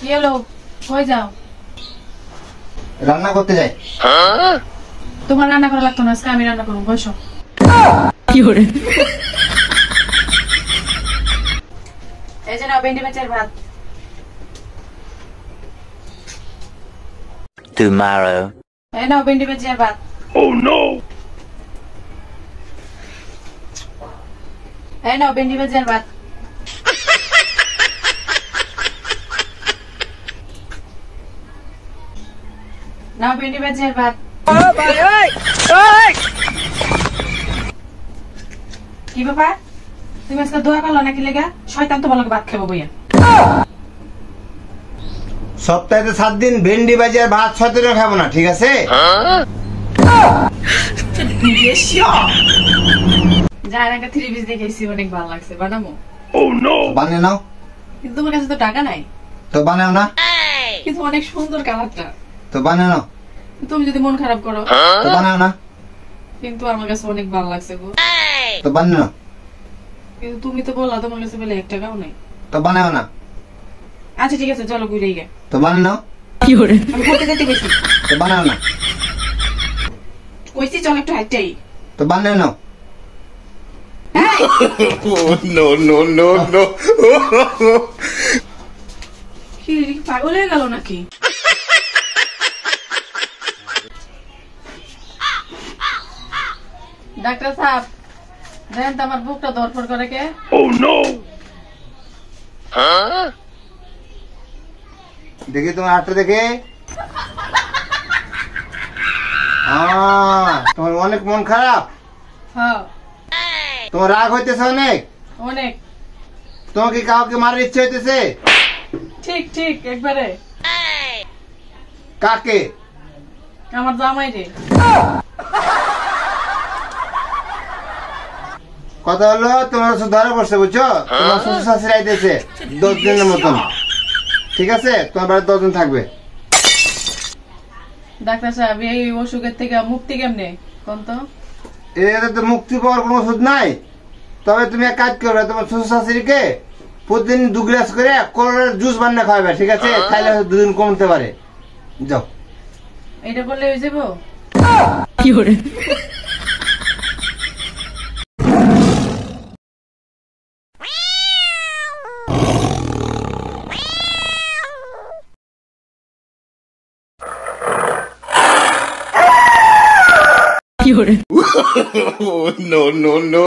কি হলো? কই যাও? রান্না করতে যাই। তোমার রান্না করা লাগতো না, আজকে আমি রান্না করবো। বসো। কি করে? এই যে নাও ভেন্ডি মাছের ভাত। Tomorrow. এই নাও ভেন্ডি মাছের ভাত। Oh no! এই নাও ভেন্ডি মাছের ভাত। নাও ভেন্ডি মাছের ভাত। কি ব্যাপার? তুমি আজকে দোয়া করলো নাকি লেগা? শয়তান তো বলো ভাত খাবো বইয়া। সপ্তাহে 7 দিন ভেন্ডি ভাজি আর ভাত 6 দিনও খাবো না, ঠিক আছে? যার একটা 3 পিস দেখেছি, অনেক ভালো লাগছে, বানাবো? Oh no! বানিয়ে নাও। কিন্তু তোমার কাছে তো টাকা নাই। তো বানাও না। কিন্তু অনেক সুন্দর কালারটা। তো বানিয়ে নাও। তুমি যদি মন খারাপ করো তো বানাও না। কিন্তু আমার কাছে অনেক ভালো লাগছে গো। তো বানিয়ে নাও। কিন্তু তুমি তো বললা তোমার কাছে বলে 1 টাকাও নাই। তো বানাও না। আচ্ছা ঠিক আছে, চলো ঘুরে গিয়ে। তো বানিয়ে নাও। কি করে? আমি ঘুরতে যেতে কইছি। তো বানাও না। কইছি চল একটু হাঁটাই। তো বানিয়ে নাও। Oh no no no no! কি পাগল হয়ে গেল নাকি? ডাক্তার সাহেব, দেখেন তো আমার বুকটা ধরফর করে কে? Oh no! Huh? দেখি তোমার হাতটা দেখে। তোমার অনেক মন খারাপ। হ্যাঁ তোমার রাগ হইতেছে অনেক। অনেক। তোমার কি কাউকে মারার ইচ্ছে হইতেছে? ঠিক ঠিক একবারে। কাকে? আমার জামাই রে। কথা হলো তোমার ওষুধ ধরে পড়ছে, বুঝছো? তোমার শ্বশুর শাশুড়ি আইতেছে 10 দিনের মতন, ঠিক আছে? তোমার বাড়িতে 10 দিন থাকবে। ডাক্তার সাহেব, এই অসুখের থেকে মুক্তি কেমনে কোন তো? এতে তো মুক্তি পাওয়ার কোনো ওষুধ নাই। তবে তুমি এক কাজ করবে, তোমার শ্বশুর শাশুড়িকে প্রতিদিন 2 গ্লাস করে করলার জুস বানিয়ে খাওয়াবে, ঠিক আছে? খাইলে 2 দিন কমতে পারে। যাও। এটা বললে হয়ে যাবো? কি করে? কি করে? Oh no no no!